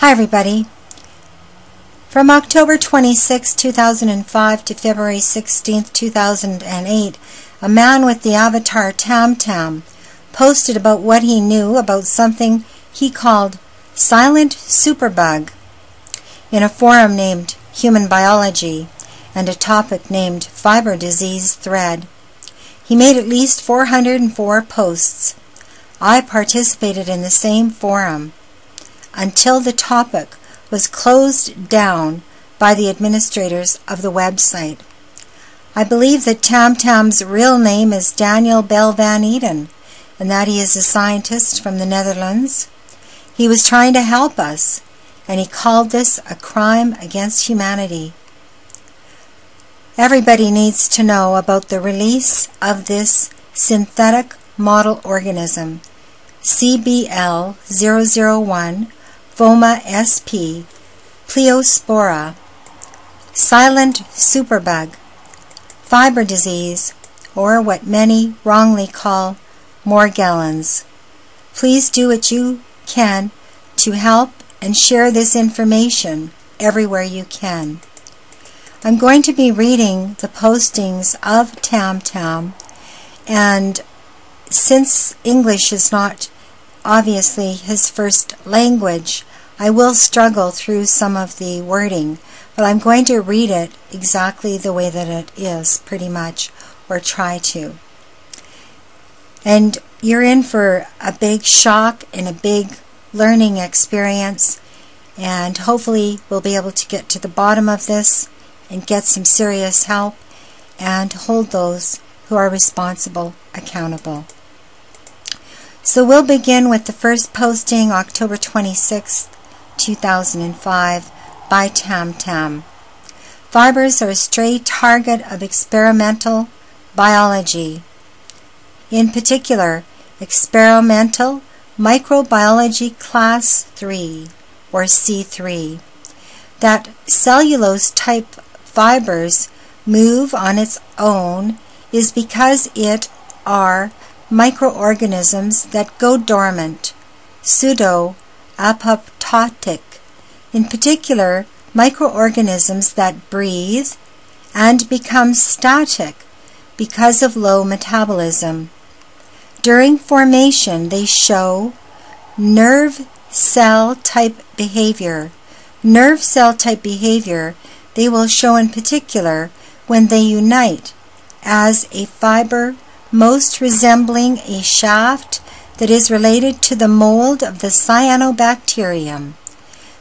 Hi everybody. From October 26, 2005 to February 16, 2008, a man with the avatar Tam Tam posted about what he knew about something he called silent superbug in a forum named Human Biology and a topic named Fiber Disease thread. He made at least 404 posts. I participated in the same forum until the topic was closed down by the administrators of the website. I believe that Tam Tam's real name is Daniel Bell Van Eden and that he is a scientist from the Netherlands. He was trying to help us, and he called this a crime against humanity. Everybody needs to know about the release of this synthetic model organism, CBL001 Phoma Sp, Pleospora, silent superbug, fiber disease, or what many wrongly call Morgellons. Please do what you can to help and share this information everywhere you can. I'm going to be reading the postings of Tam Tam, and since English is not obviously his first language, I will struggle through some of the wording, but I'm going to read it exactly the way that it is, pretty much, or try to. And you're in for a big shock and a big learning experience, and hopefully we'll be able to get to the bottom of this and get some serious help and hold those who are responsible accountable. So we'll begin with the first posting, October 26, 2005, by Tam Tam. Fibers are a stray target of experimental biology. In particular, experimental microbiology class 3, or C3. That cellulose-type fibers move on its own is because it are microorganisms that go dormant, pseudo-apoptotic, in particular microorganisms that breathe and become static because of low metabolism. During formation they show nerve cell type behavior. Nerve cell type behavior they will show in particular when they unite as a fiber most resembling a shaft that is related to the mold of the cyanobacterium.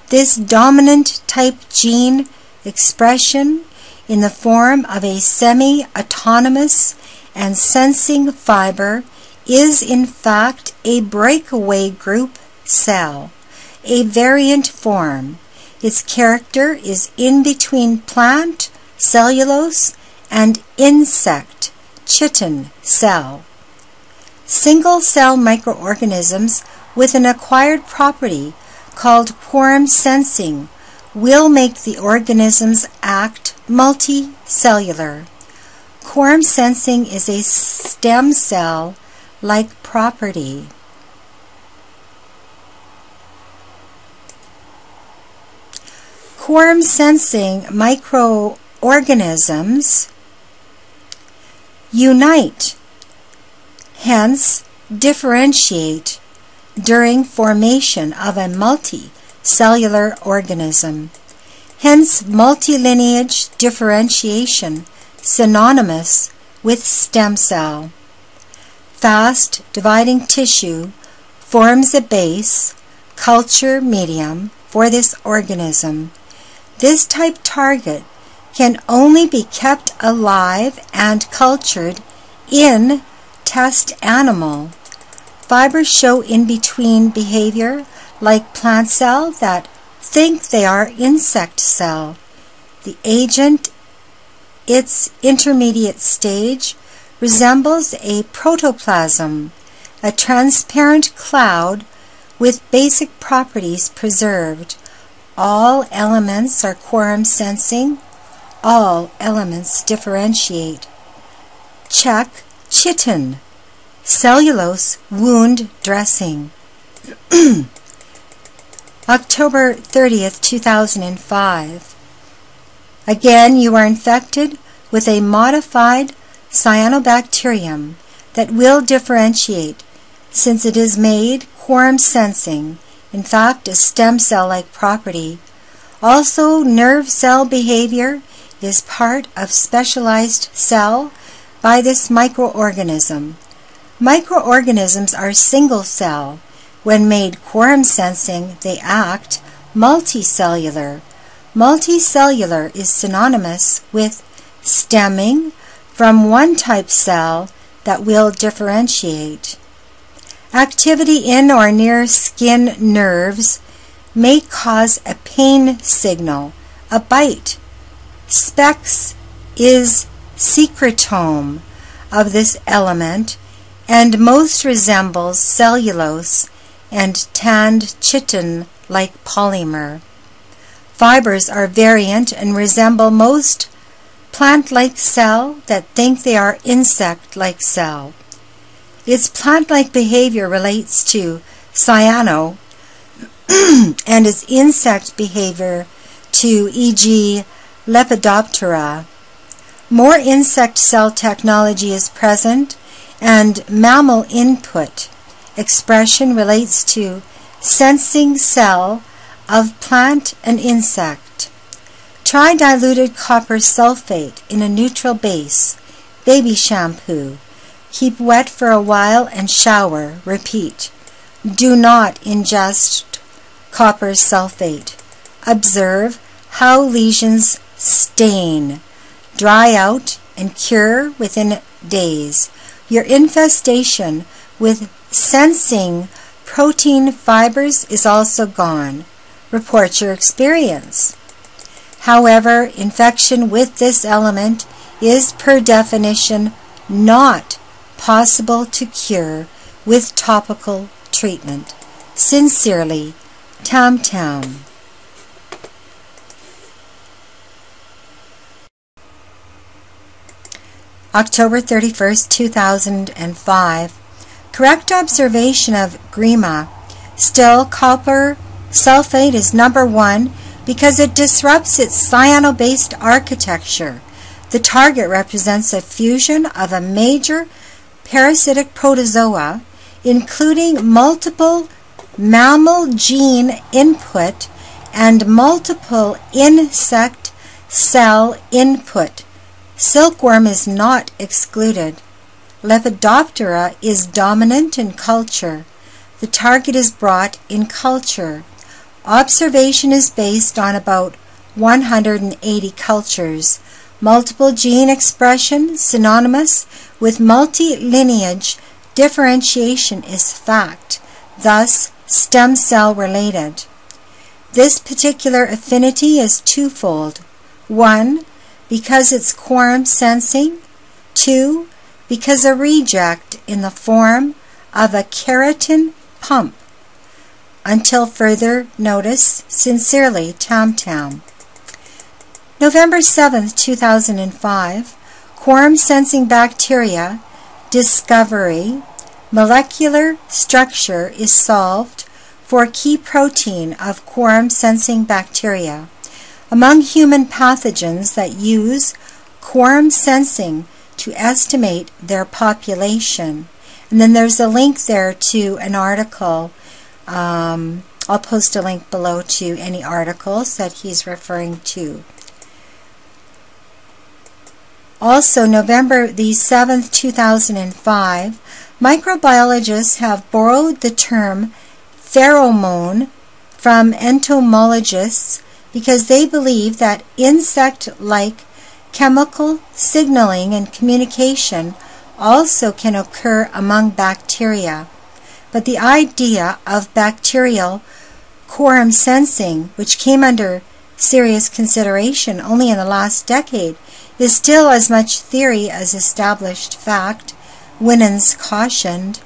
This dominant type gene expression in the form of a semi-autonomous and sensing fiber is in fact a breakaway group cell, a variant form. Its character is in between plant, cellulose, and insect, chitin cell. Single-cell microorganisms with an acquired property called quorum sensing will make the organisms act multicellular. Quorum sensing is a stem cell-like property. Quorum sensing microorganisms unite, hence differentiate, during formation of a multicellular organism. Hence multilineage differentiation synonymous with stem cell. Fast dividing tissue forms a base culture medium for this organism. This type target can only be kept alive and cultured in test animal. Fibers show in-between behavior like plant cell that think they are insect cell. The agent, its intermediate stage, resembles a protoplasm, a transparent cloud with basic properties preserved. All elements are quorum sensing. All elements differentiate. Check chitin, cellulose wound dressing. October 30th, 2005. Again, you are infected with a modified cyanobacterium that will differentiate, since it is made quorum sensing, in fact a stem cell-like property. Also, nerve cell behavior is part of specialized cell by this microorganism. Microorganisms are single cell. When made quorum sensing, they act multicellular. Multicellular is synonymous with stemming from one type cell that will differentiate. Activity in or near skin nerves may cause a pain signal, a bite. Specs is secretome of this element and most resembles cellulose and tanned chitin-like polymer. Fibers are variant and resemble most plant-like cell that think they are insect-like cell. Its plant-like behavior relates to cyano and its insect behavior to, e.g., Lepidoptera. More insect cell technology is present, and mammal input expression relates to sensing cell of plant and insect. Try diluted copper sulfate in a neutral base, baby shampoo. Keep wet for a while and shower. Repeat. Do not ingest copper sulfate. Observe how lesions stain, dry out, and cure within days. Your infestation with sensing protein fibers is also gone. Report your experience. However, infection with this element is per definition not possible to cure with topical treatment. Sincerely, Tam Tam. October 31st, 2005. Correct observation of grima. Still, copper sulfate is number one because it disrupts its cyano-based architecture. The target represents a fusion of a major parasitic protozoa, including multiple mammal gene input and multiple insect cell input. Silkworm is not excluded. Lepidoptera is dominant in culture. The target is brought in culture. Observation is based on about 180 cultures. Multiple gene expression synonymous with multi-lineage differentiation is fact, thus stem cell related. This particular affinity is twofold. 1. Because it's quorum sensing. 2. Because a reject in the form of a keratin pump. Until further notice, sincerely, Tam Tam. November 7th, 2005, quorum sensing bacteria discovery. Molecular structure is solved for key protein of quorum sensing bacteria. Among human pathogens that use quorum sensing to estimate their population. And then there's a link there to an article. I'll post a link below to any articles that he's referring to. Also, November the 7th, 2005, microbiologists have borrowed the term pheromone from entomologists because they believe that insect-like chemical signaling and communication also can occur among bacteria. But the idea of bacterial quorum sensing, which came under serious consideration only in the last decade, is still as much theory as established fact. Winans cautioned.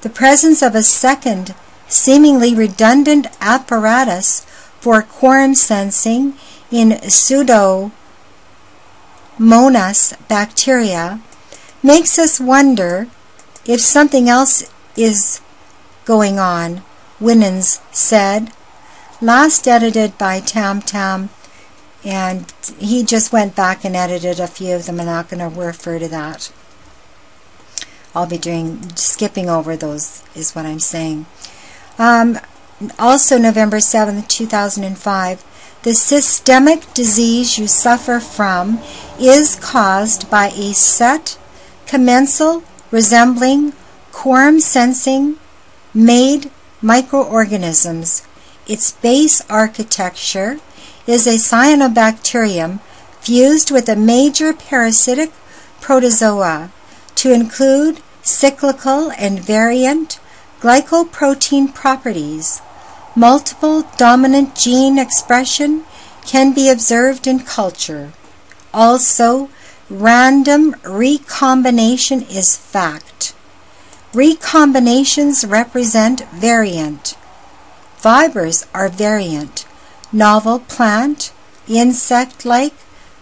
The presence of a second, seemingly redundant apparatus for quorum sensing in Pseudomonas bacteria makes us wonder if something else is going on, Winans said. last edited by Tam Tam, and he just went back and edited a few of them. I'm not going to refer to that. I'll be skipping over those, is what I'm saying. Also November 7th, 2005, the systemic disease you suffer from is caused by a set, commensal, resembling, quorum sensing, made microorganisms. Its base architecture is a cyanobacterium fused with a major parasitic protozoa to include cyclical and variant glycoprotein properties. Multiple dominant gene expression can be observed in culture. Also, random recombination is fact. Recombinations represent variant. Fibers are variant. Novel plant, insect-like,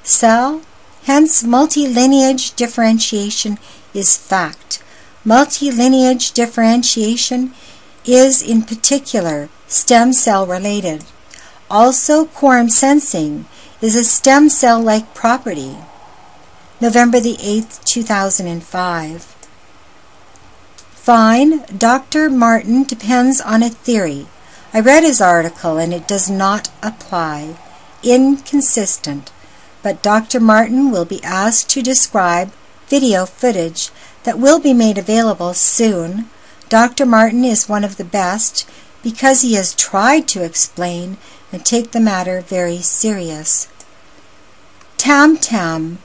cell, hence multilineage differentiation is fact. Multilineage differentiation is in particular stem cell related. Also, quorum sensing is a stem cell-like property. November the 8th, 2005. Fine, Dr. Martin depends on a theory. I read his article and it does not apply. Inconsistent. But Dr. Martin will be asked to describe video footage that will be made available soon. Dr. Martin is one of the best because he has tried to explain and take the matter very serious. Tam Tam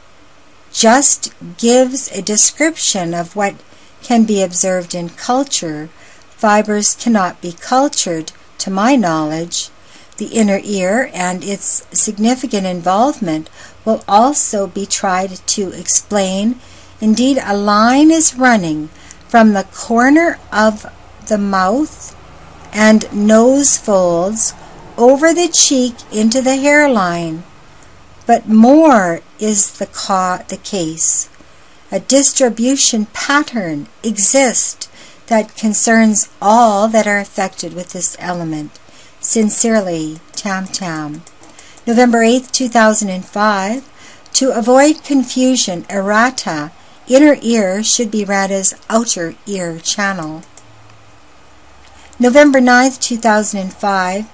just gives a description of what can be observed in culture. Fibers cannot be cultured, to my knowledge. The inner ear and its significant involvement will also be tried to explain. Indeed, a line is running from the corner of the mouth and nose folds over the cheek into the hairline. But more is the case. A distribution pattern exists that concerns all that are affected with this element. Sincerely, Tam Tam. November 8th, 2005. To avoid confusion, errata, inner ear should be read as outer ear channel. November 9th, 2005.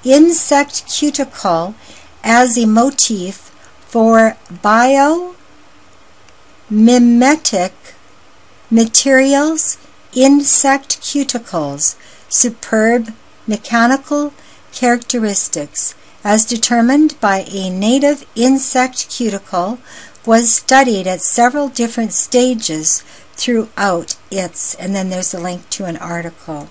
Insect cuticle as a motif for biomimetic materials, insect cuticles, superb mechanical characteristics, as determined by a native insect cuticle, was studied at several different stages throughout its, and then there's a link to an article.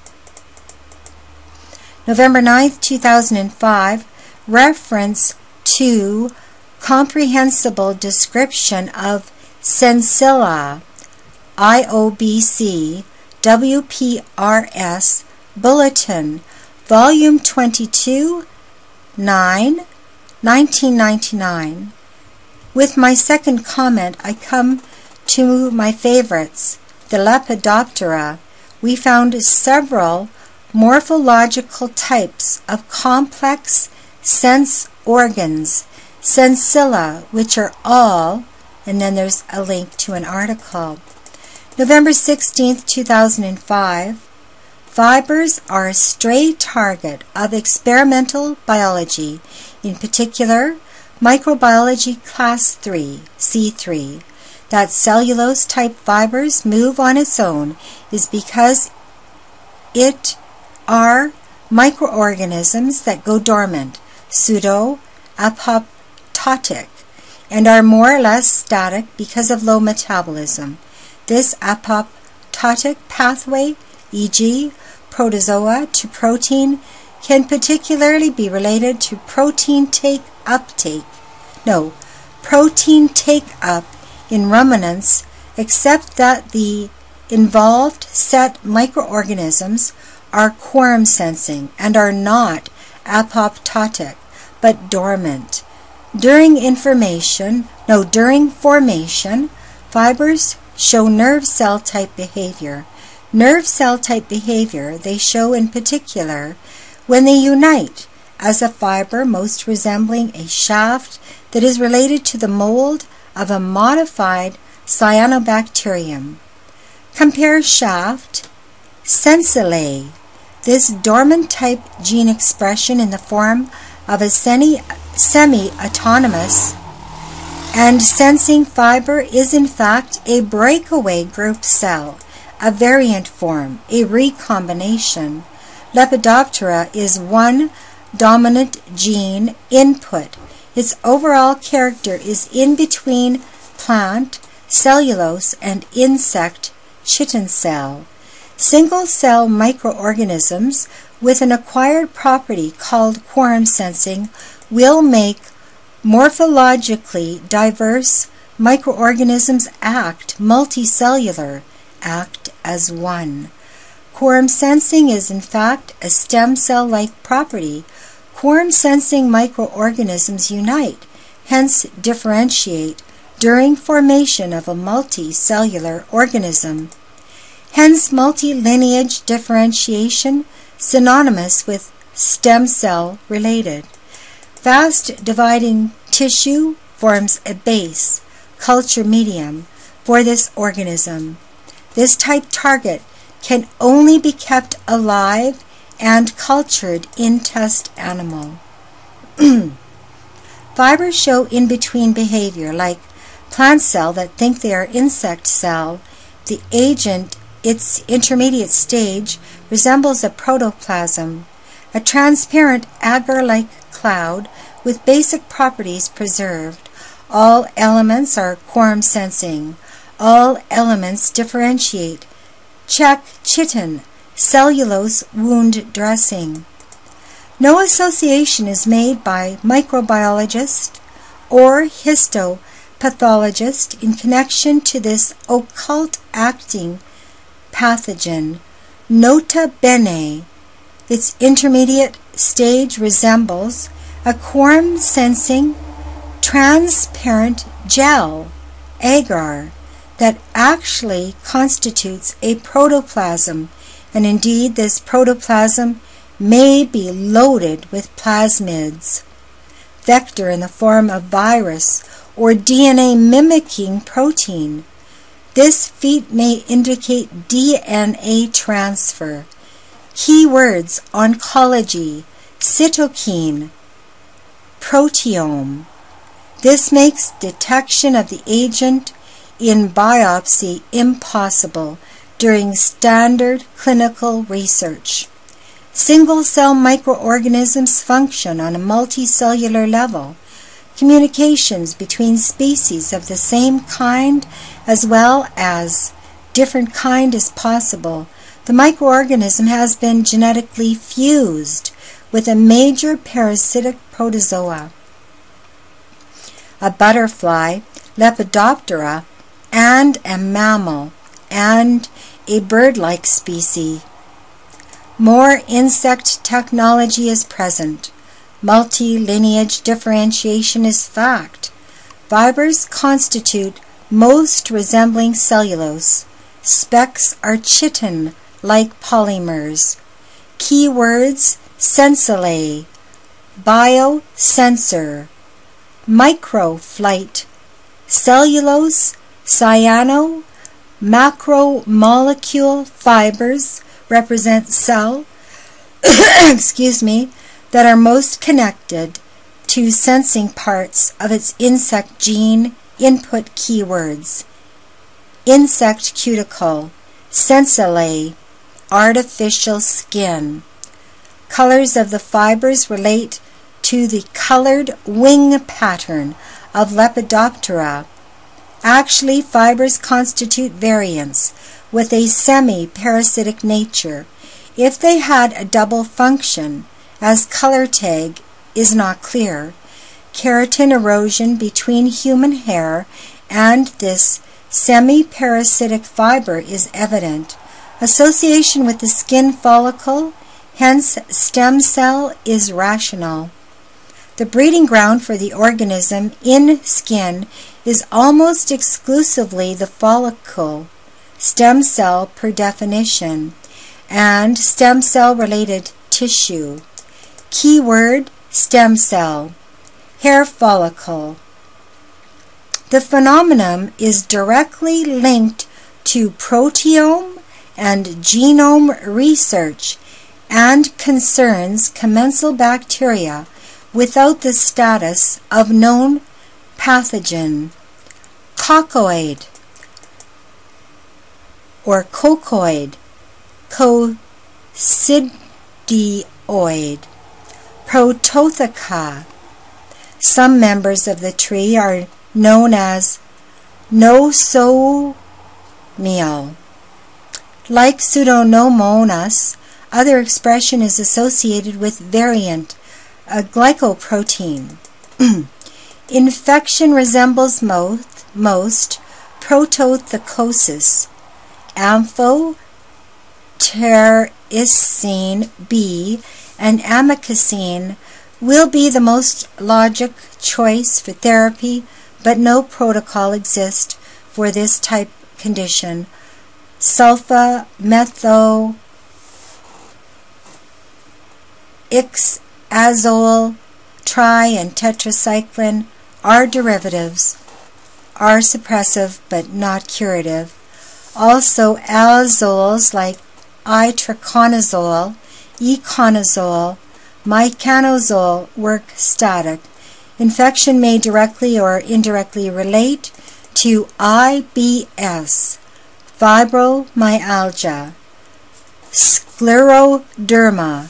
November 9th, 2005, reference to comprehensible description of Sensilla, IOBC, WPRS, Bulletin, Volume 22, 9, 1999. With my second comment, I come to my favorites, the Lepidoptera. We found several morphological types of complex sense organs, sensilla, which are all, and then there's a link to an article. November 16th, 2005. Fibers are a stray target of experimental biology, in particular microbiology class 3, C3. That cellulose-type fibers move on its own is because it are microorganisms that go dormant, pseudo-apoptotic, and are more or less static because of low metabolism. This apoptotic pathway, e.g., protozoa to protein, can particularly be related to protein take-up in ruminants, except that the involved set microorganisms are quorum sensing and are not apoptotic but dormant. During formation, fibers show nerve cell type behavior. Nerve cell type behavior they show in particular when they unite as a fiber most resembling a shaft that is related to the mold of a modified cyanobacterium. Compare shaft, sensile. This dormant type gene expression in the form of a semi-autonomous and sensing fiber is in fact a breakaway group cell, a variant form, a recombination. Lepidoptera is one dominant gene input. Its overall character is in between plant, cellulose, and insect, chitin cell. Single-cell microorganisms with an acquired property called quorum sensing will make morphologically diverse microorganisms act multicellular, act as one. Quorum sensing is in fact a stem cell-like property. Quorum sensing microorganisms unite, hence differentiate, during formation of a multicellular organism. Hence multi-lineage differentiation synonymous with stem cell related. Fast dividing tissue forms a base, culture medium, for this organism. This type target can only be kept alive and cultured in test animal. Fibers show in-between behavior, like plant cell that think they are insect cell. The agent, its intermediate stage, resembles a protoplasm, a transparent agar-like cloud with basic properties preserved. All elements are quorum sensing. All elements differentiate. Check chitin, cellulose wound dressing. No association is made by microbiologist or histopathologist in connection to this occult acting pathogen. Nota bene, its intermediate stage resembles a quorum sensing transparent gel, agar, that actually constitutes a protoplasm, and indeed this protoplasm may be loaded with plasmids. Vector in the form of virus or DNA mimicking protein. This feat may indicate DNA transfer. Keywords: oncology, cytokine, proteome. This makes detection of the agent in biopsy impossible during standard clinical research. Single-cell microorganisms function on a multicellular level. Communications between species of the same kind as well as different kind is possible. The microorganism has been genetically fused with a major parasitic protozoa. A butterfly, Lepidoptera, and a mammal, and a bird-like species. More insect technology is present. Multi-lineage differentiation is fact. Fibers constitute most resembling cellulose. Specks are chitin-like polymers. Keywords: sensile, biosensor, microflight, cellulose, cyano, macromolecule fibers represent cell that are most connected to sensing parts of its insect gene. Input keywords: insect cuticle, sensile, artificial skin. Colors of the fibers relate to the colored wing pattern of Lepidoptera. Actually, fibers constitute variants with a semi-parasitic nature. If they had a double function, as color tag is not clear, keratin erosion between human hair and this semi-parasitic fiber is evident. Association with the skin follicle, hence stem cell, is rational. The breeding ground for the organism in skin is almost exclusively the follicle, stem cell per definition, and stem cell related tissue. Keyword: stem cell, hair follicle. The phenomenon is directly linked to proteome and genome research and concerns commensal bacteria without the status of known pathogen. Coccoid or cocoid, coccidioid, Prototheca. Some members of the tree are known as nosomial. Like Pseudomonas, other expression is associated with variant, a glycoprotein. Infection resembles most protothecosis. Amphotericin B and amikacin will be the most logic choice for therapy, but no protocol exists for this type condition. Sulfa, metho, ixazole, tri and tetracycline are derivatives, are suppressive but not curative. Also azoles like itraconazole, econazole, mycanazole work static. Infection may directly or indirectly relate to IBS, fibromyalgia, scleroderma,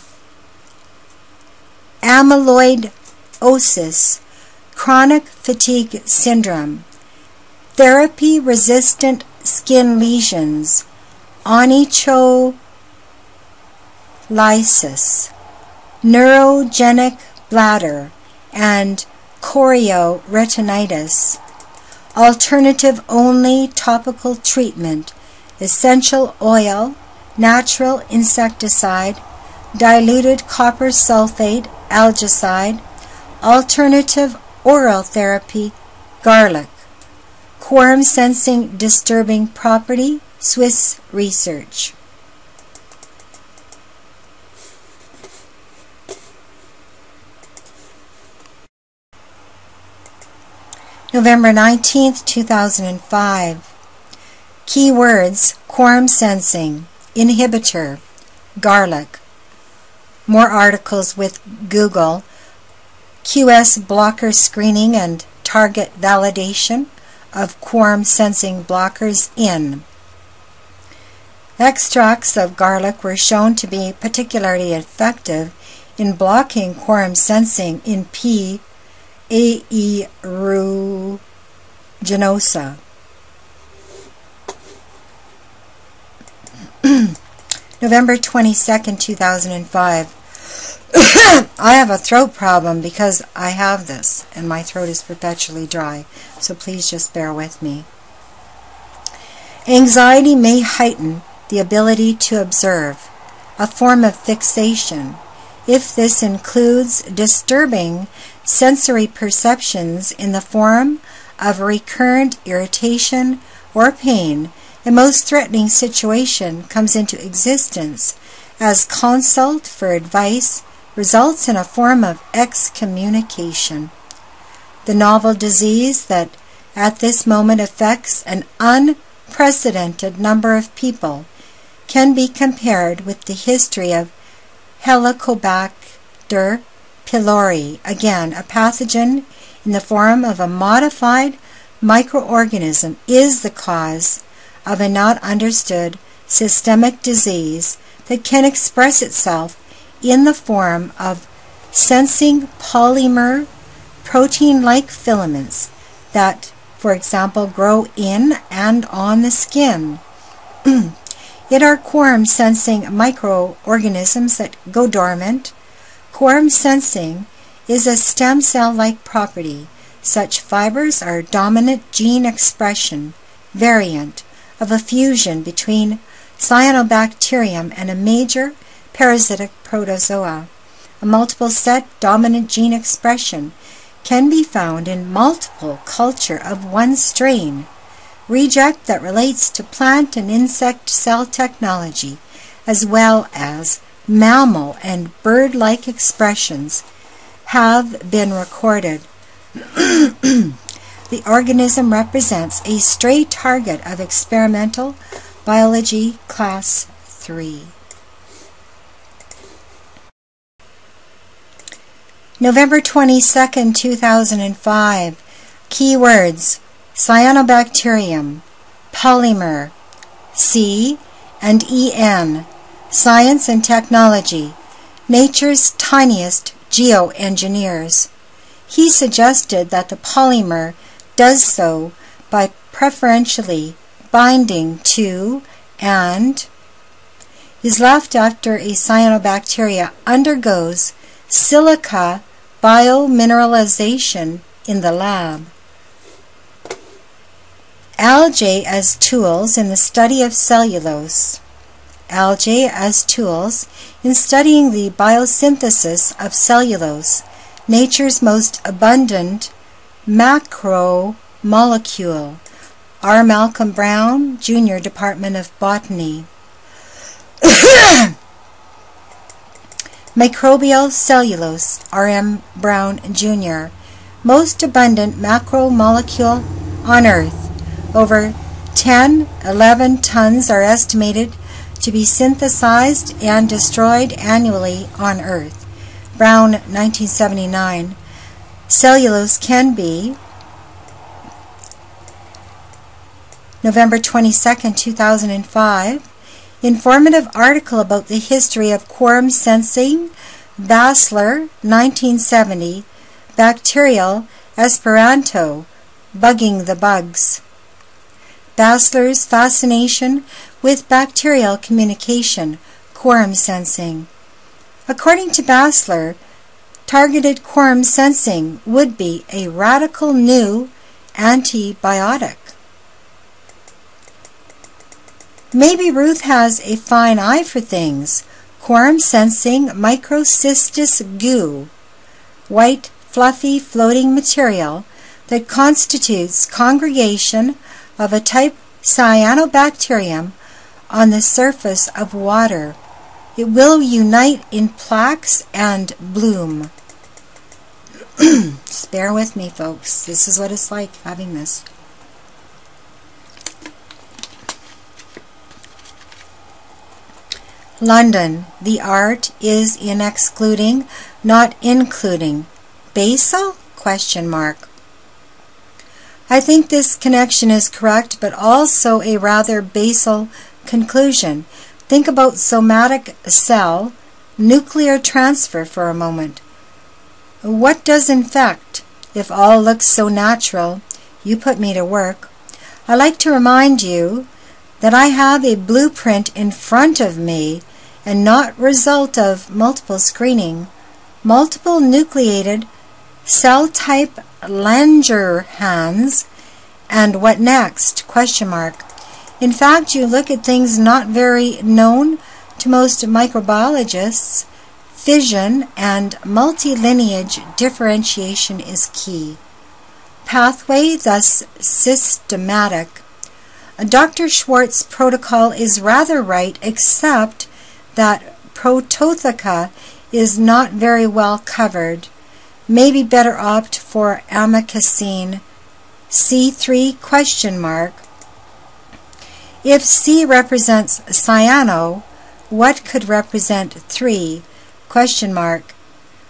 amyloidosis, chronic fatigue syndrome, therapy-resistant skin lesions, onycholysis, neurogenic bladder, and chorioretinitis. Alternative-only topical treatment: essential oil, natural insecticide, diluted copper sulfate, algicide. Alternative oral therapy: garlic. Quorum sensing disturbing property, Swiss research. November 19th, 2005. Keywords: quorum sensing, inhibitor, garlic. More articles with Google. QS blocker screening and target validation of quorum sensing blockers in. Extracts of garlic were shown to be particularly effective in blocking quorum sensing in P. aeruginosa. November 22nd, 2005. I have a throat problem because I have this and my throat is perpetually dry, so please just bear with me. Anxiety may heighten the ability to observe, a form of fixation. If this includes disturbing sensory perceptions in the form of recurrent irritation or pain, a most threatening situation comes into existence as consult for advice results in a form of excommunication. The novel disease that at this moment affects an unprecedented number of people can be compared with the history of Helicobacter pylori, again a pathogen in the form of a modified microorganism, is the cause of a not understood systemic disease that can express itself in the form of sensing polymer protein-like filaments that, for example, grow in and on the skin. It are quorum sensing microorganisms that go dormant. Quorum sensing is a stem cell-like property. Such fibers are dominant gene expression variant of a fusion between cyanobacterium and a major parasitic protozoa. A multiple set dominant gene expression can be found in multiple culture of one strain. Reject that relates to plant and insect cell technology, as well as mammal, and bird-like expressions have been recorded. The organism represents a stray target of experimental biology class 3. November 22, 2005. Keywords: cyanobacterium, polymer, C and EN, science and technology, nature's tiniest geoengineers. He suggested that the polymer does so by preferentially binding to and is left after a cyanobacteria undergoes silica biomineralization in the lab. Algae as tools in the study of cellulose. Algae as tools in studying the biosynthesis of cellulose, nature's most abundant macromolecule. R. Malcolm Brown, Jr., Department of Botany. Microbial cellulose, R. M. Brown, Jr., most abundant macromolecule on Earth. Over 10-11 tons are estimated to be synthesized and destroyed annually on Earth. Brown, 1979. Cellulose can be. November 22, 2005. Informative article about the history of quorum sensing. Bassler, 1970. Bacterial Esperanto, bugging the bugs. Bassler's fascination with bacterial communication, quorum sensing. According to Bassler, targeted quorum sensing would be a radical new antibiotic. Maybe Ruth has a fine eye for things. Quorum sensing microcystis goo, white fluffy floating material that constitutes congregation of a type cyanobacterium on the surface of water. It will unite in plaques and bloom. Just bear with me, folks. This is what it's like having this. London. The art is in excluding, not including. Basal? Question mark. I think this connection is correct, but also a rather basal conclusion. Think about somatic cell nuclear transfer for a moment. What does infect? If all looks so natural, you put me to work. I like to remind you that I have a blueprint in front of me and not result of multiple screening. Multiple nucleated cell type Langerhans, and what next? Question mark. In fact, you look at things not very known to most microbiologists. Fission and multi-lineage differentiation is key. Pathway, thus systematic. Dr. Schwartz's protocol is rather right, except that Prototheca is not very well covered. Maybe better opt for amikacine. C3 question mark. If C represents cyano, what could represent 3? Question mark.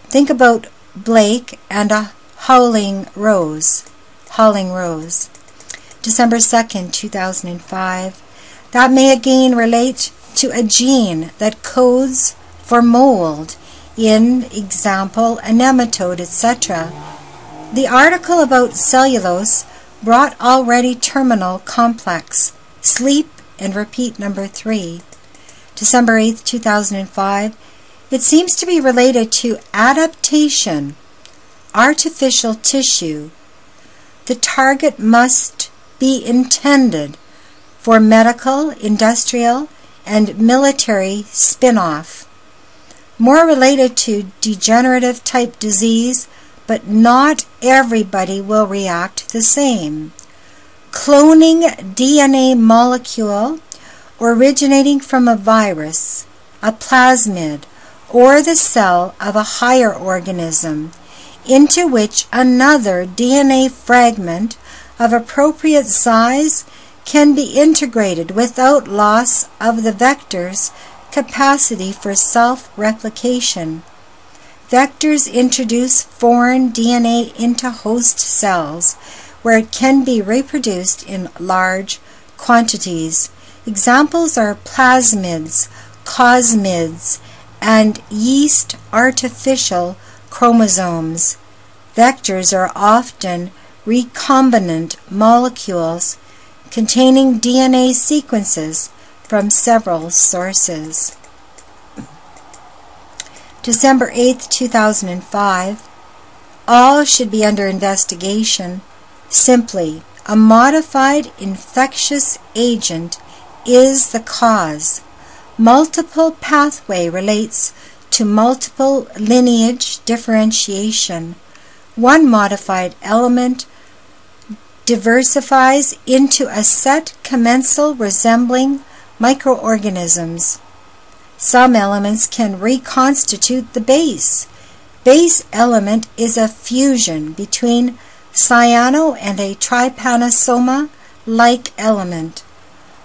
Think about Blake and a howling rose. Howling rose. December 2nd, 2005. That may again relate to a gene that codes for mold, in example, a nematode, etc. The article about cellulose brought already terminal complex, sleep and repeat number 3. December 8th, 2005. It seems to be related to adaptation, artificial tissue. The target must be intended for medical, industrial, and military spin-off. More related to degenerative type disease, but not everybody will react the same. Cloning DNA molecule originating from a virus. a plasmid, or the cell of a higher organism, into which another DNA fragment of appropriate size can be integrated without loss of the vector's capacity for self-replication. Vectors introduce foreign DNA into host cells, where it can be reproduced in large quantities. Examples are plasmids, cosmids, and yeast artificial chromosomes. Vectors are often recombinant molecules containing DNA sequences from several sources. December 8, 2005. All should be under investigation. Simply, a modified infectious agent is the cause. Multiple pathway relates to multiple lineage differentiation. One modified element diversifies into a set commensal resembling microorganisms. Some elements can reconstitute the base. Base element is a fusion between cyano and a trypanosoma-like element.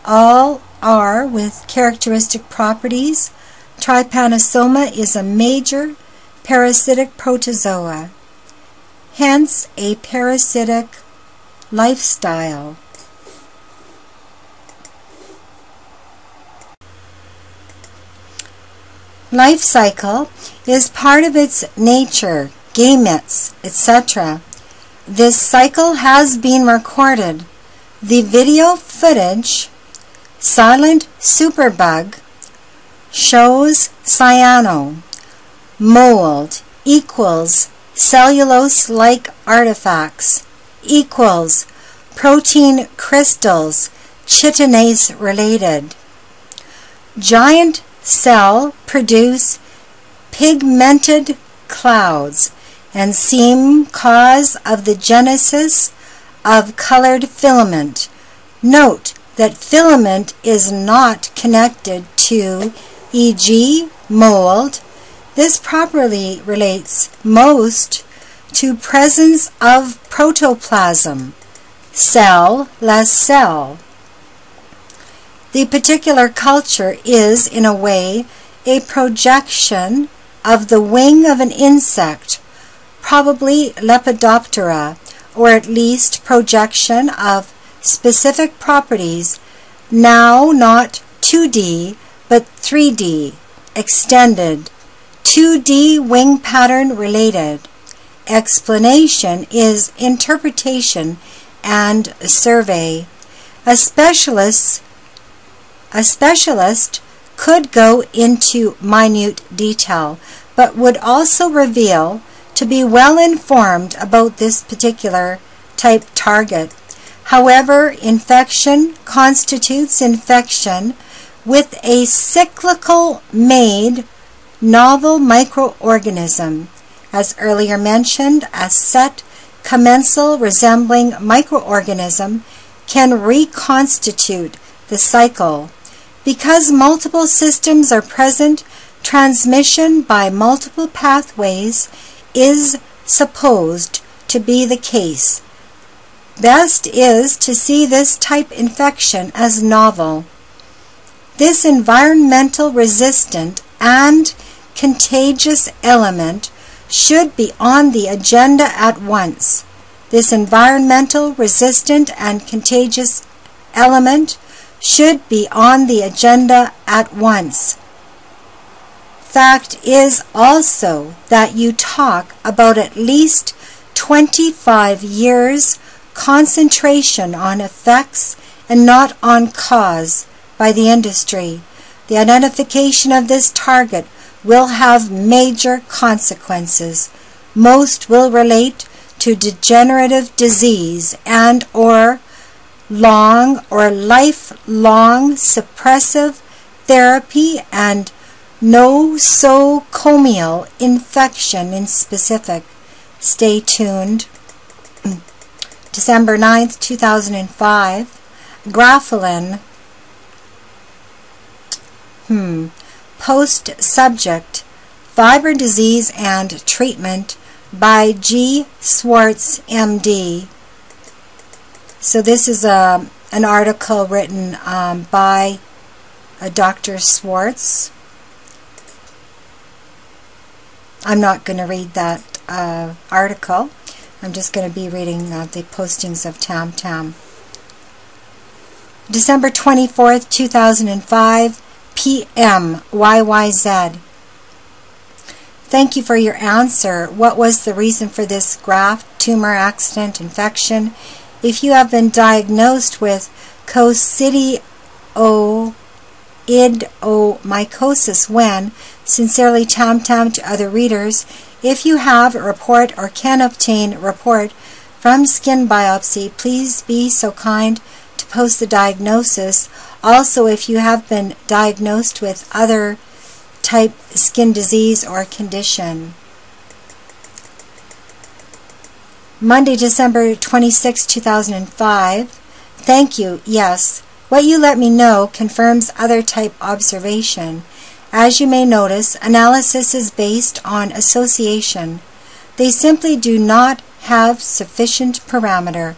All are with characteristic properties. Trypanosoma is a major parasitic protozoa, hence a parasitic lifestyle. Life cycle is part of its nature, gametes, etc. This cycle has been recorded. The video footage, Silent Superbug, shows cyano, mold, equals cellulose-like artifacts, equals protein crystals, chitinase related. Giant cell produce pigmented clouds and seem cause of the genesis of colored filament. Note that filament is not connected to, e.g., mold. This properly relates most to presence of protoplasm, cell less cell. The particular culture is, in a way, a projection of the wing of an insect, probably Lepidoptera, or at least projection of specific properties, now not 2D but 3D, extended, 2D wing pattern related. Explanation is interpretation and survey. A specialist could go into minute detail, but would also reveal to be well informed about this particular type target. However, infection constitutes infection with a cyclical made novel microorganism. As earlier mentioned, a set commensal resembling microorganism can reconstitute the cycle. Because multiple systems are present, transmission by multiple pathways is supposed to be the case. Best is to see this type infection as novel. This environmental resistant and contagious element should be on the agenda at once. This environmental resistant and contagious element should be on the agenda at once. Fact is also that you talk about at least 25 years concentration on effects and not on cause by the industry. The identification of this target will have major consequences. Most will relate to degenerative disease and or long or lifelong suppressive therapy and nosocomial infection in specific. Stay tuned. December 9th, 2005. Grapholin. Post subject, Fiber Disease and Treatment by G. Swartz, MD. So this is an article written by Dr. Swartz. I'm not going to read that article. I'm just going to be reading the postings of TamTam. December 24th, 2005, PM, YYZ. Thank you for your answer. What was the reason for this graft, tumor, accident, infection? If you have been diagnosed with coccidioidomycosis when, sincerely TamTam to other readers, if you have a report or can obtain a report from skin biopsy, please be so kind to post the diagnosis. Also, if you have been diagnosed with other type skin disease or condition. Monday, December 26, 2005. Thank you. Yes. What you let me know confirms other type observation. As you may notice, analysis is based on association. They simply do not have sufficient parameter.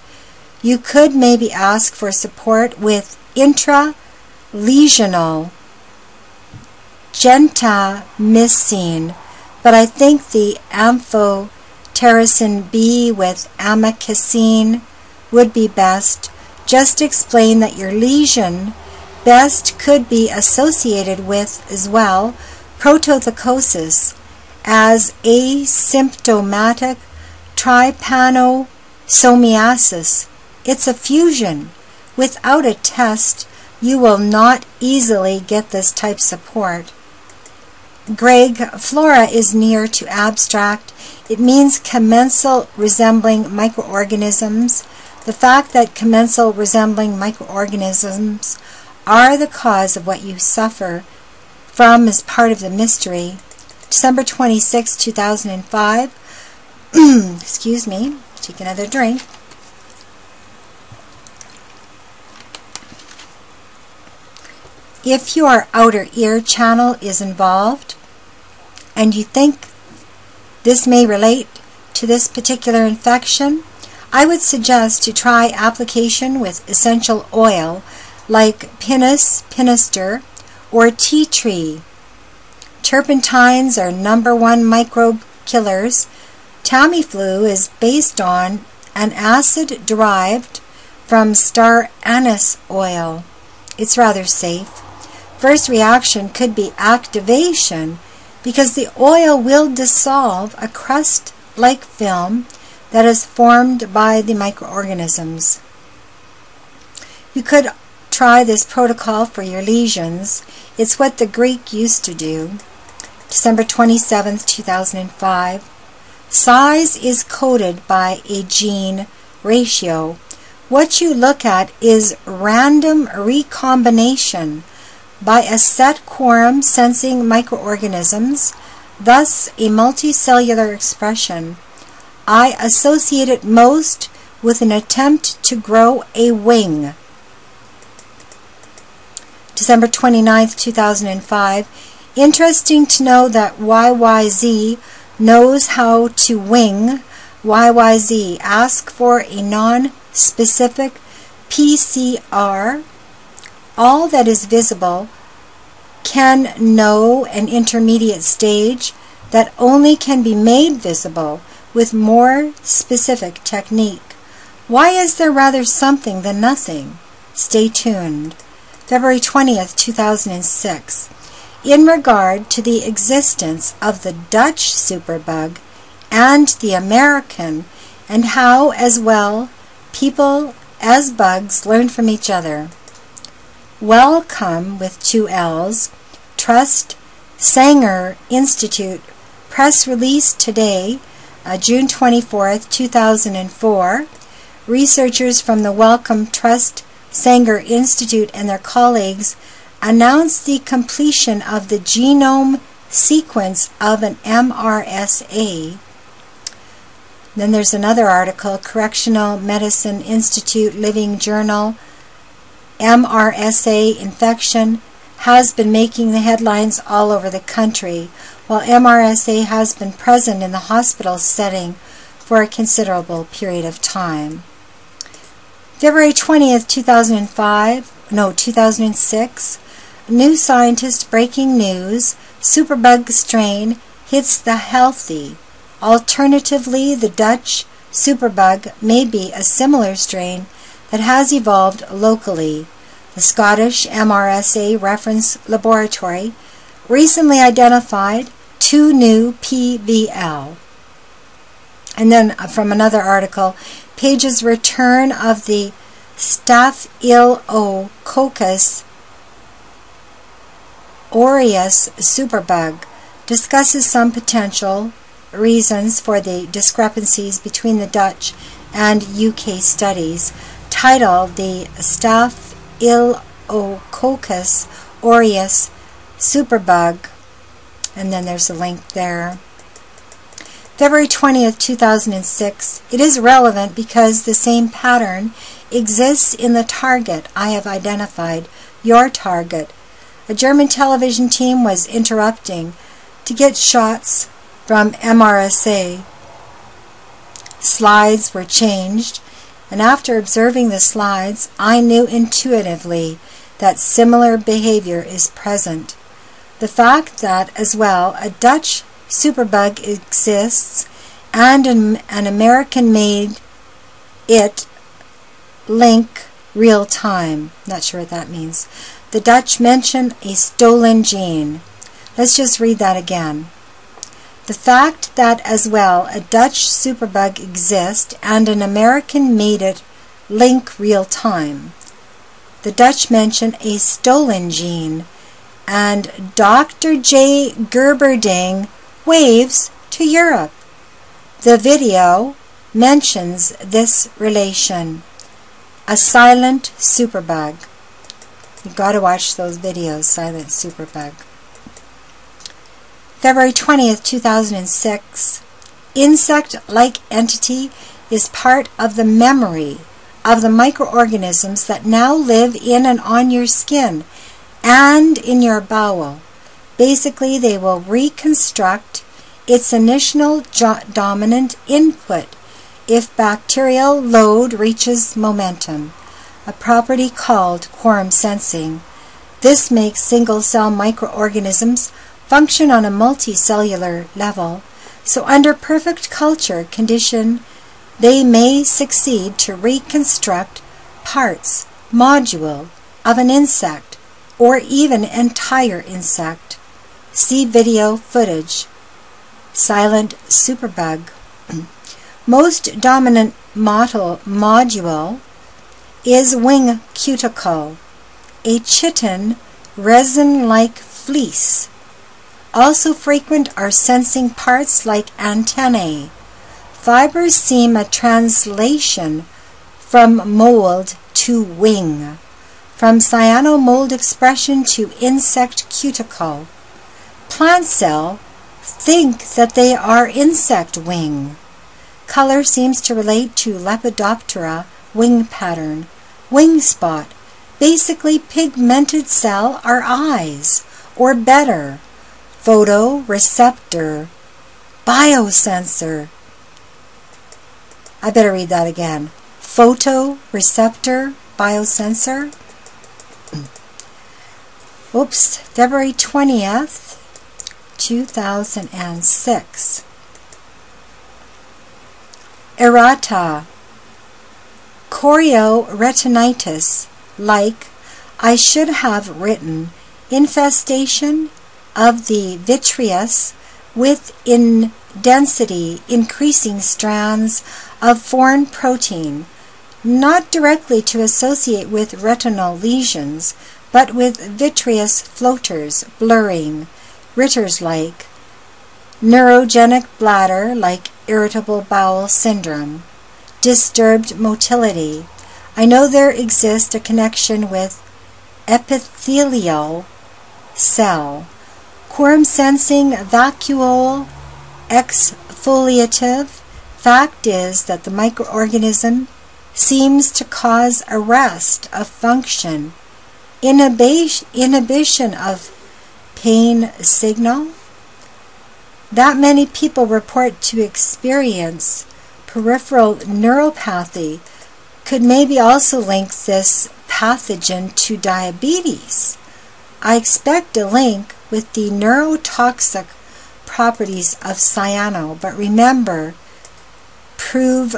You could maybe ask for support with intra-lesional gentamicin, but I think the amphotericin B with amikacin would be best. Just explain that your lesion best could be associated with as well protothecosis as asymptomatic trypanosomiasis. It's a fusion. Without a test, you will not easily get this type support. Greg, flora is near to abstract. It means commensal resembling microorganisms. The fact that commensal resembling microorganisms are the cause of what you suffer from is part of the mystery. December 26, 2005. Excuse me, take another drink. If your outer ear channel is involved and you think this may relate to this particular infection, I would suggest to try application with essential oil like pinus, pinister, or tea tree. Turpentines are #1 microbe killers. Tamiflu is based on an acid derived from star anise oil. It's rather safe. First reaction could be activation because the oil will dissolve a crust-like film that is formed by the microorganisms. You could try this protocol for your lesions. It's what the Greek used to do. December 27, 2005. Size is coded by a gene ratio. What you look at is random recombination by a set quorum sensing microorganisms, thus a multicellular expression. I associate it most with an attempt to grow a wing. December 29, 2005. Interesting to know that YYZ knows how to wing. YYZ, ask for a non-specific PCR. All that is visible can know an intermediate stage that only can be made visible with more specific technique. Why is there rather something than nothing? Stay tuned. February 20th, 2006. In regard to the existence of the Dutch superbug and the American, and how as well people as bugs learn from each other. Welcome with 2 L's. Trust Sanger Institute. Press release today, June 24th, 2004. Researchers from the Wellcome Trust Sanger Institute and their colleagues announced the completion of the genome sequence of an MRSA. Then there's another article, Correctional Medicine Institute Living Journal, MRSA infection, has been making the headlines all over the country, while MRSA has been present in the hospital setting for a considerable period of time. February 20th, 2006, new scientist breaking news, Superbug strain hits the healthy. Alternatively, the Dutch Superbug may be a similar strain that has evolved locally. The Scottish MRSA Reference Laboratory recently identified 2 new PBL. And then from another article, Page's return of the Staphylococcus aureus superbug discusses some potential reasons for the discrepancies between the Dutch and UK studies, titled the Staphylococcus aureus superbug, and then there's a link there. February 20th, 2006. It is relevant because the same pattern exists in the target I have identified, your target. A German television team was interrupting to get shots from MRSA. Slides were changed, and after observing the slides, I knew intuitively that similar behavior is present. The fact that, as well, a Dutch superbug exists and an American made it link real time. Not sure what that means. The Dutch mention a stolen gene. Let's just read that again. The fact that, as well, a Dutch superbug exists and an American made it link real time. The Dutch mention a stolen gene, and Dr. J. Gerberding waves to Europe. The video mentions this relation. A silent superbug. You've got to watch those videos, Silent Superbug. February 20th, 2006. Insect-like entity is part of the memory of the microorganisms that now live in and on your skin and in your bowel. Basically, they will reconstruct its initial dominant input if bacterial load reaches momentum, a property called quorum sensing. This makes single-cell microorganisms function on a multicellular level, so under perfect culture condition, they may succeed to reconstruct parts, module, of an insect, or even entire insect. See video footage. Silent superbug. Most dominant module is wing cuticle, a chitin resin-like fleece. Also frequent are sensing parts like antennae. Fibers seem a translation from mold to wing, from cyanomold expression to insect cuticle. Plant cell think that they are insect wing. Color seems to relate to Lepidoptera wing pattern. Wing spot. Basically pigmented cell are eyes, or better. Photoreceptor. Biosensor. I better read that again. Photoreceptor. Biosensor. Oops. February 20th, 2006. Errata. Chorioretinitis, like I should have written, infestation of the vitreous with in density increasing strands of foreign protein, not directly to associate with retinal lesions, but with vitreous floaters, blurring, Ritter's-like, neurogenic bladder like irritable bowel syndrome, disturbed motility. I know there exists a connection with epithelial cell, quorum sensing, vacuole, exfoliative. Fact is that the microorganism seems to cause arrest of function inhibition of pain signal. That many people report to experience peripheral neuropathy could maybe also link this pathogen to diabetes. I expect a link with the neurotoxic properties of cyano, but remember, proof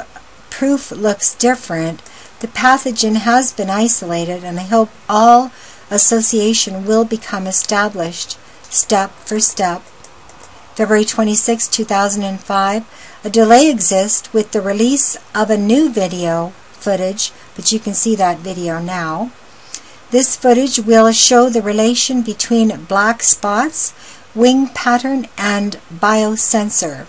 looks different. The pathogen has been isolated, and I hope all association will become established step for step. February 26, 2005, a delay exists with the release of a new video footage, but you can see that video now. This footage will show the relation between black spots, wing pattern, and biosensor.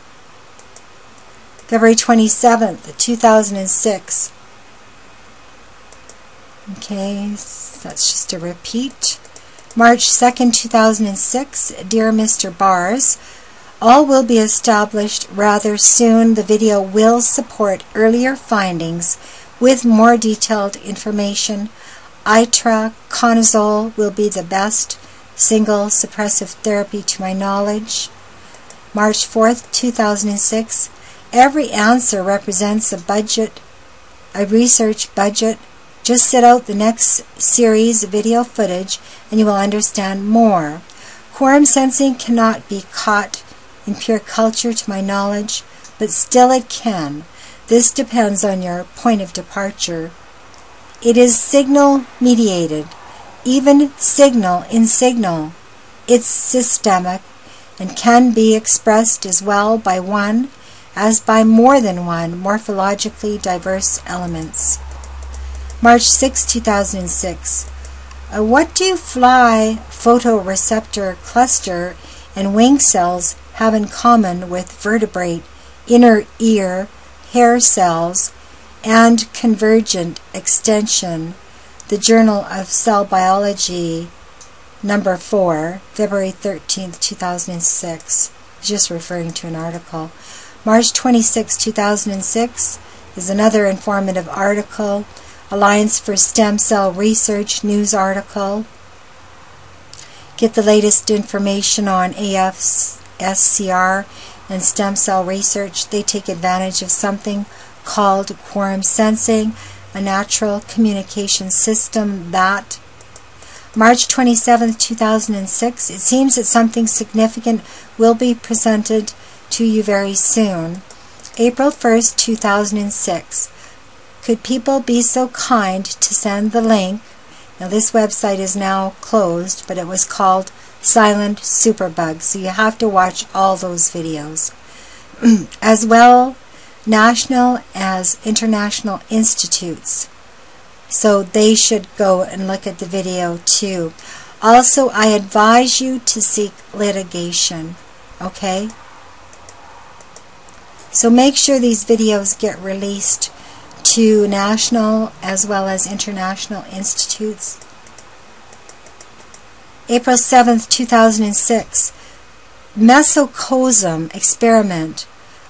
February 27th, 2006. Okay, so that's just a repeat. March 2nd, 2006. Dear Mr. Bars, all will be established rather soon. The video will support earlier findings with more detailed information. Itraconazole will be the best single suppressive therapy to my knowledge. March 4th, 2006. Every answer represents a research budget. Just set out the next series video footage and you will understand more. Quorum sensing cannot be caught in pure culture to my knowledge, but still it can. This depends on your point of departure. It is signal mediated, even signal in signal. It's systemic and can be expressed as well by one as by more than one morphologically diverse elements. March 6, 2006. What do fly photoreceptor cluster and wing cells have in common with vertebrate inner ear hair cells and convergent extension? The Journal of Cell Biology, number 4, February 13, 2006. Just referring to an article. March 26, 2006 is another informative article. Alliance for Stem Cell Research news article. Get the latest information on AFSCR and stem cell research. They take advantage of something called quorum sensing, a natural communication system that. March 27, 2006. It seems that something significant will be presented to you very soon. April 1st, 2006. Could people be so kind to send the link? Now this website is now closed, but it was called Silent Superbug, so you have to watch all those videos. As well, national as international institutes. So they should go and look at the video too. Also, I advise you to seek litigation, okay? So make sure these videos get released to national as well as international institutes. April 7th, 2006. Mesocosm experiment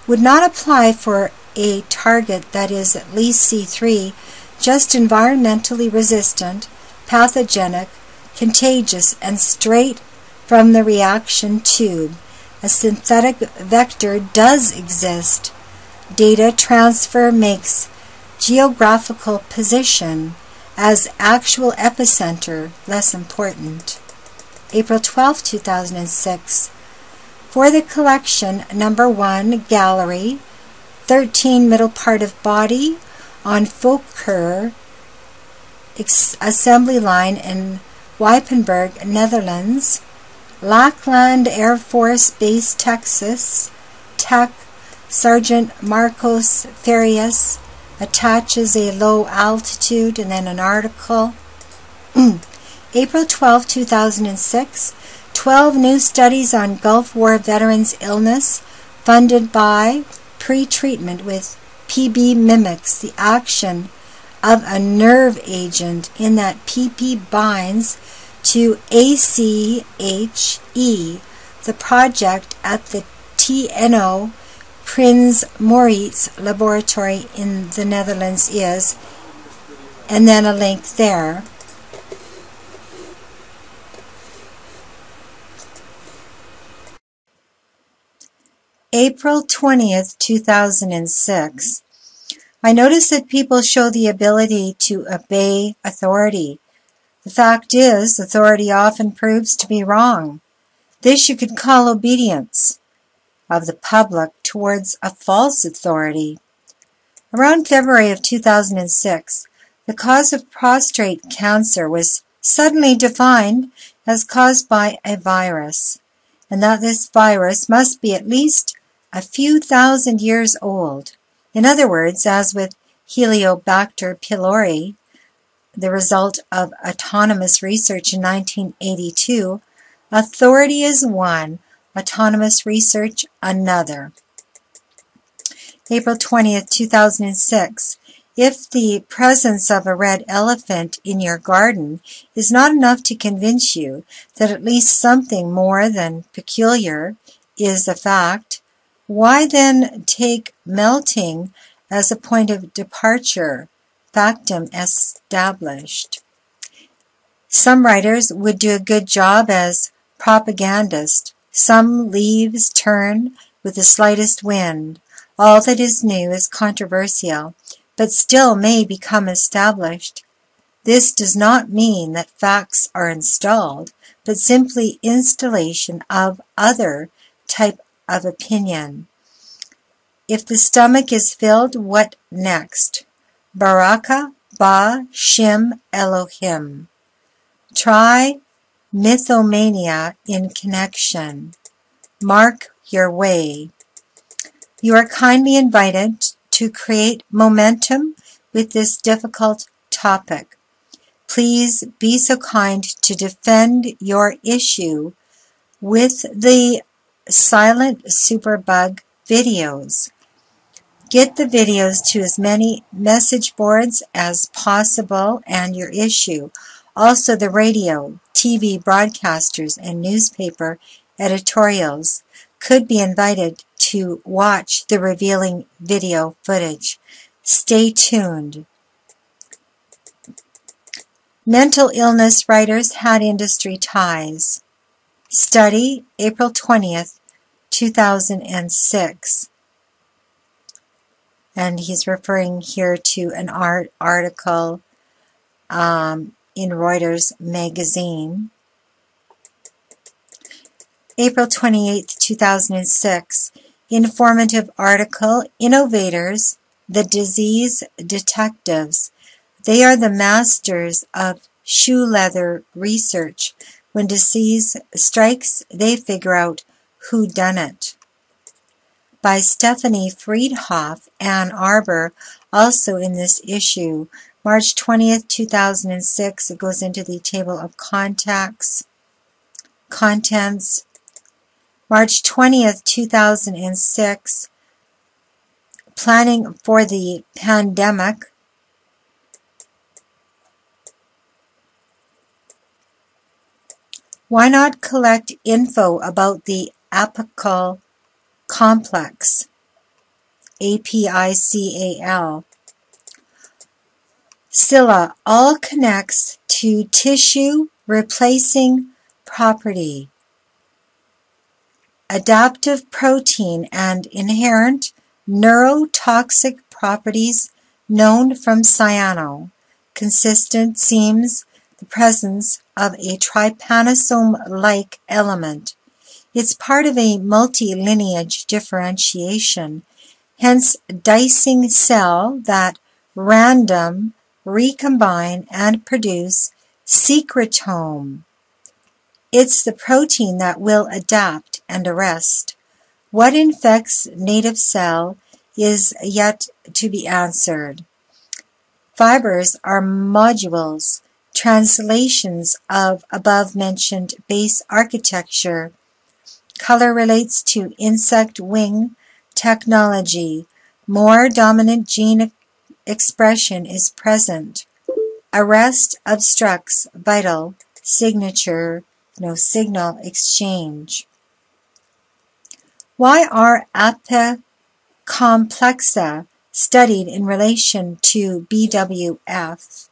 would not apply for a target that is at least C3, just environmentally resistant, pathogenic, contagious, and straight from the reaction tube. A synthetic vector does exist. Data transfer makes geographical position as actual epicenter less important. April 12, 2006. For the collection, number 1, gallery, 13 middle part of body on Fokker assembly line in Wypenburg, Netherlands. Lackland Air Force Base, Texas. Tech Sergeant Marcos Farias attaches a low altitude, and then an article. April 12, 2006. 12 new studies on Gulf War veterans' illness funded by pre-treatment with PB mimics the action of a nerve agent in that PP binds to ACHE. The project at the TNO Prins Maurits laboratory in the Netherlands is, and then a link there. April 20th, 2006. I notice that people show the ability to obey authority. The fact is, authority often proves to be wrong. This you could call obedience of the public towards a false authority. Around February of 2006, the cause of prostate cancer was suddenly defined as caused by a virus, and that this virus must be at least a few thousand years old. In other words, as with Helicobacter pylori, the result of autonomous research in 1982, authority is one, autonomous research another. April 20th, 2006. If the presence of a red elephant in your garden is not enough to convince you that at least something more than peculiar is a fact, why then take melting as a point of departure, factum established? Some writers would do a good job as propagandists. Some leaves turn with the slightest wind. All that is new is controversial, but still may become established. This does not mean that facts are installed, but simply installation of other type of opinion. If the stomach is filled, what next? Baraka ba Shim Elohim. Try mythomania in connection. Mark your way. You are kindly invited to create momentum with this difficult topic. Please be so kind to defend your issue with the silent superbug videos. Get the videos to as many message boards as possible and your issue. Also the radio, TV broadcasters, and newspaper editorials could be invited to watch the revealing video footage. Stay tuned. Mental illness writers had industry ties. Study, April 20th, 2006. And he's referring here to an article in Reuters magazine. April 28, 2006. Informative article, Innovators, the Disease Detectives. They are the masters of shoe leather research. When disease strikes, they figure out who done it. By Stephanie Friedhoff, Ann Arbor, also in this issue. March 20th, 2006. It goes into the table of contents. March 20th, 2006. Planning for the pandemic. Why not collect info about the apical complex, APICAL. Scylla all connects to tissue replacing property, adaptive protein, and inherent neurotoxic properties known from cyano. Consistent seems the presence of a trypanosome-like element. It's part of a multi-lineage differentiation, hence dicing cell that random recombine and produce secretome. It's the protein that will adapt and arrest. What infects native cell is yet to be answered. Fibers are modules, translations of above-mentioned base architecture. Color relates to insect wing technology. More dominant gene expression is present. Arrest obstructs vital signal exchange. Why are apicomplexa studied in relation to BWF?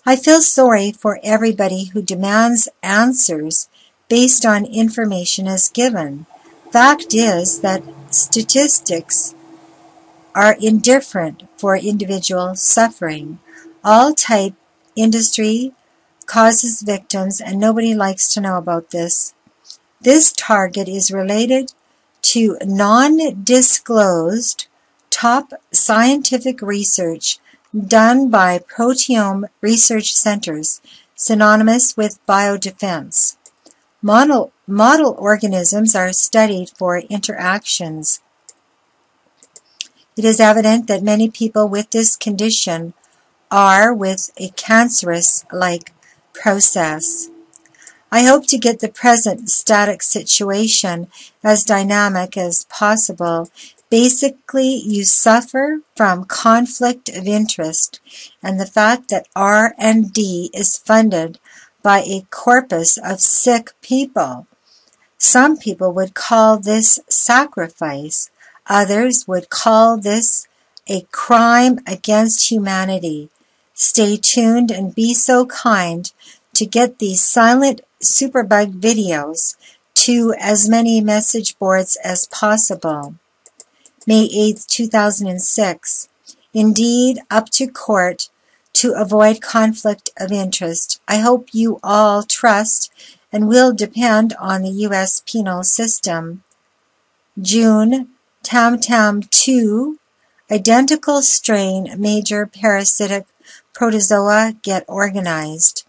I feel sorry for everybody who demands answers based on information as given. fact is that statistics are indifferent for individual suffering. All type industry causes victims, and nobody likes to know about this. This target is related to non-disclosed top scientific research done by proteome research centers, synonymous with biodefense. Model organisms are studied for interactions. It is evident that many people with this condition are with a cancerous-like process. I hope to get the present static situation as dynamic as possible. Basically, you suffer from conflict of interest and the fact that R&D is funded by a corpus of sick people. Some people would call this sacrifice. Others would call this a crime against humanity. Stay tuned and be so kind to get these silent superbug videos to as many message boards as possible. May 8, 2006. Indeed, up to court to avoid conflict of interest. I hope you all trust and will depend on the U.S. penal system. June, Tam 2, identical strain major parasitic protozoa get organized.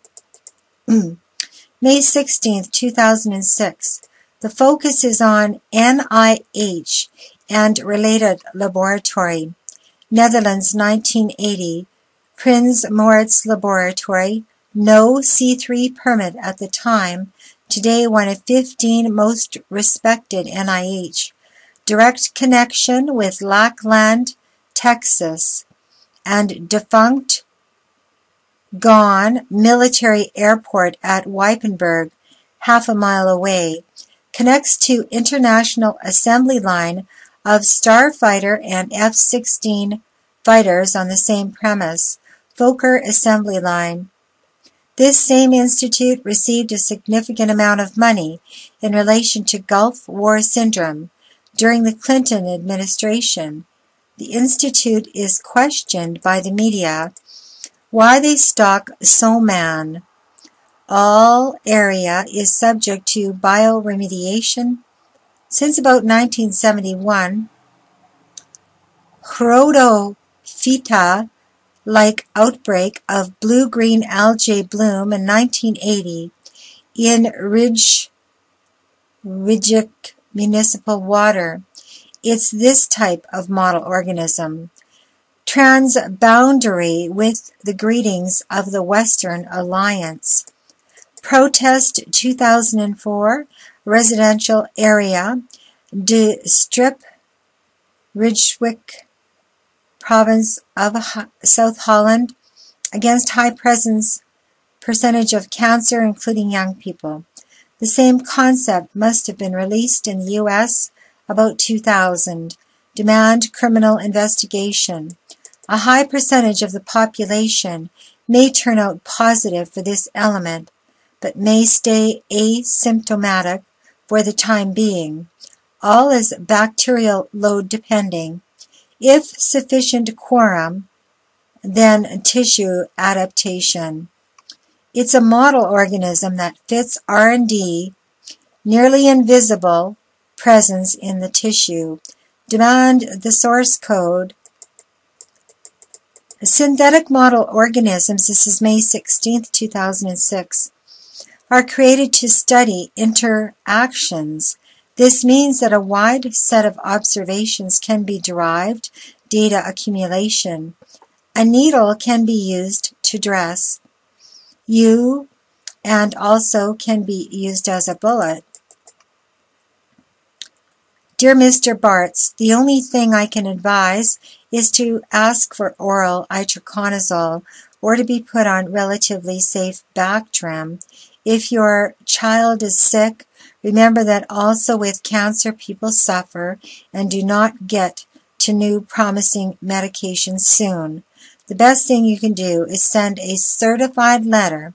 May 16, 2006. The focus is on NIH and related laboratory. Netherlands, 1980. Prins Moritz Laboratory. No C3 permit at the time. Today, one of 15 most respected NIH. Direct connection with Lackland, Texas, and defunct, gone military airport at Weipenberg, half a mile away, connects to international assembly line of Starfighter and F-16 fighters on the same premise, Fokker assembly line. This same institute received a significant amount of money in relation to Gulf War syndrome during the Clinton administration. The institute is questioned by the media why they stock Soman. All area is subject to bioremediation. Since about 1971, Chrodophita-like outbreak of blue-green algae bloom in 1980 in Rijik municipal water. It's this type of model organism. Transboundary with the greetings of the Western Alliance. Protest 2004, residential area, De Strip, Rijswijk, province of South Holland, against high percentage of cancer, including young people. The same concept must have been released in the U.S. about 2000. Demand criminal investigation. A high percentage of the population may turn out positive for this element, but may stay asymptomatic for the time being. All is bacterial load depending. If sufficient quorum, then tissue adaptation. It's a model organism that fits R&D, nearly invisible presence in the tissue. Demand the source code. Synthetic model organisms, this is May 16, 2006, are created to study interactions. This means that a wide set of observations can be derived, data accumulation. A needle can be used to dress. And also can be used as a bullet. Dear Mr. Bartz, the only thing I can advise is to ask for oral itraconazole or to be put on relatively safe Bactrim. If your child is sick, remember that also with cancer people suffer and do not get to new promising medications soon. The best thing you can do is send a certified letter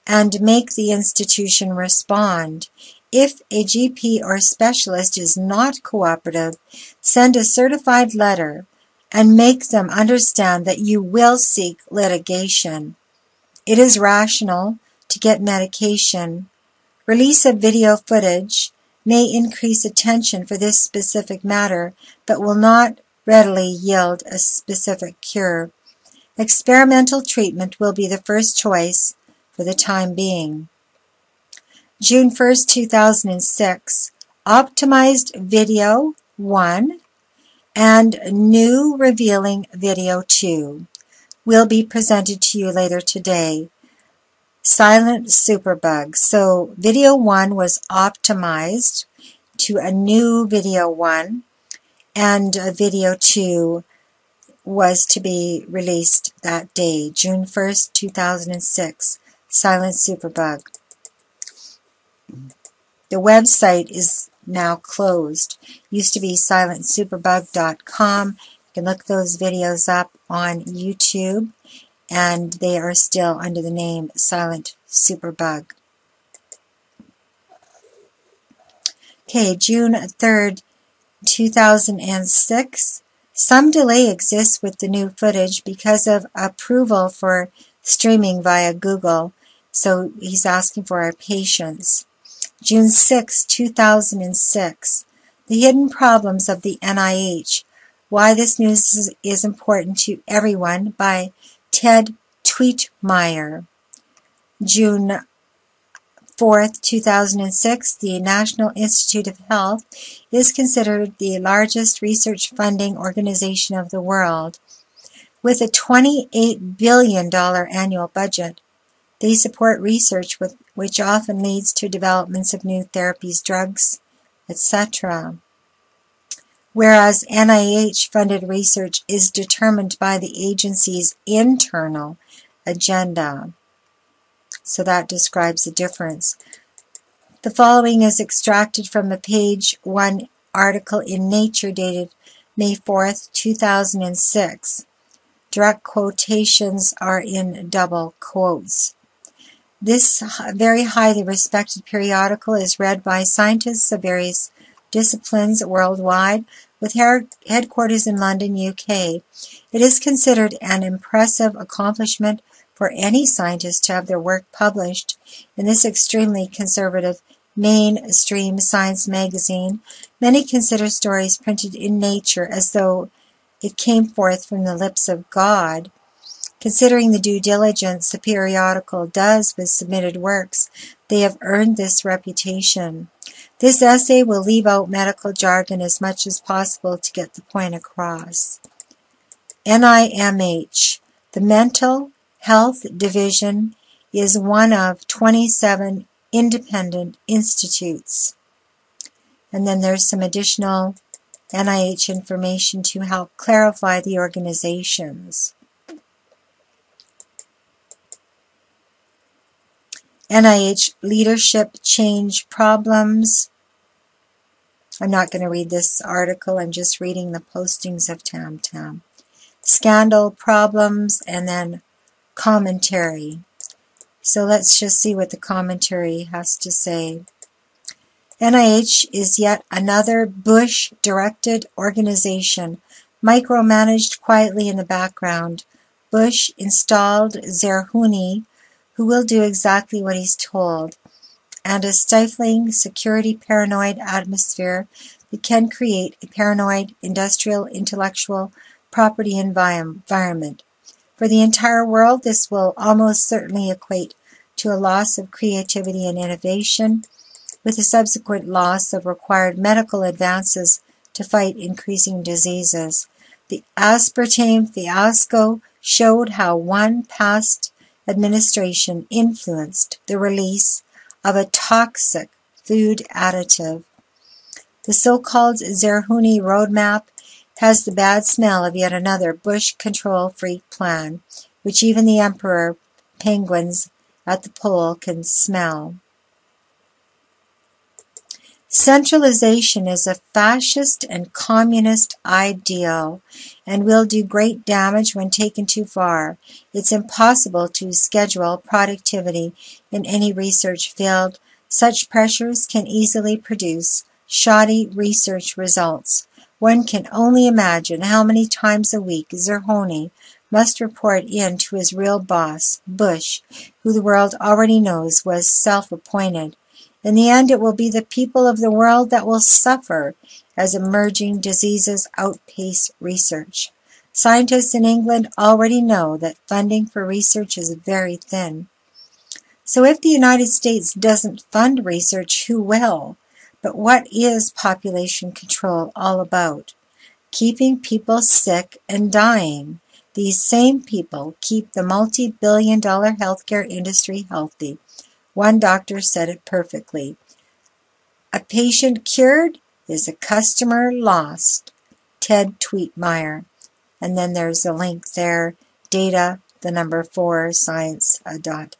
and make the institution respond. If a GP or specialist is not cooperative, send a certified letter and make them understand that you will seek litigation. It is rational to get medication. Release of video footage may increase attention for this specific matter, but will not readily yield a specific cure. Experimental treatment will be the first choice for the time being. June 1st, 2006, Optimized Video 1 and New Revealing Video 2 will be presented to you later today. Silent Superbug. So Video 1 was optimized to a new Video 1, and Video 2 was to be released that day, June 1st, 2006. Silent Superbug. The website is now closed. Used to be silentsuperbug.com. You can look those videos up on YouTube, and they are still under the name Silent Superbug. Okay, June 3rd, 2006. Some delay exists with the new footage because of approval for streaming via Google, so he's asking for our patience. June 6, 2006. The Hidden Problems of the NIH. Why this news is important to everyone by Ted Tweetmeyer. June 4th, 2006. The National Institute of Health is considered the largest research funding organization of the world. With a $28 billion annual budget, they support research which often leads to developments of new therapies, drugs, etc. Whereas NIH-funded research is determined by the agency's internal agenda. So that describes the difference. The following is extracted from a page 1 article in Nature dated May 4th, 2006. Direct quotations are in double quotes. This very highly respected periodical is read by scientists of various disciplines worldwide, with headquarters in London, UK. It is considered an impressive accomplishment for any scientist to have their work published in this extremely conservative mainstream science magazine. Many consider stories printed in Nature as though it came forth from the lips of God. Considering the due diligence the periodical does with submitted works, they have earned this reputation. This essay will leave out medical jargon as much as possible to get the point across. NIMH, the Mental Health Division, is one of 27 independent institutes. And then there's some additional NIH information to help clarify the organizations. NIH leadership change problems. I'm not going to read this article, I'm just reading the postings of Tam. Scandal problems, and then commentary. So let's just see what the commentary has to say. NIH is yet another Bush-directed organization, micromanaged quietly in the background. Bush installed Zerhouni, who will do exactly what he's told, and a stifling, security paranoid atmosphere that can create a paranoid, industrial, intellectual property environment. For the entire world, this will almost certainly equate to a loss of creativity and innovation, with a subsequent loss of required medical advances to fight increasing diseases. The aspartame fiasco showed how one past administration influenced the release of a toxic food additive. The so-called Zerhouni roadmap has the bad smell of yet another Bush control freak plan, which even the emperor penguins at the pole can smell. Centralization is a fascist and communist ideal and will do great damage when taken too far. It's impossible to schedule productivity in any research field. Such pressures can easily produce shoddy research results. One can only imagine how many times a week Zerhony must report in to his real boss, Bush, who the world already knows was self-appointed. In the end, it will be the people of the world that will suffer as emerging diseases outpace research. Scientists in England already know that funding for research is very thin. So if the United States doesn't fund research, who will? But what is population control all about? Keeping people sick and dying. These same people keep the multi-billion-dollar healthcare industry healthy. One doctor said it perfectly. A patient cured is a customer lost. Ted Tweetmeyer. And then there's a link there, data, 4, science.net.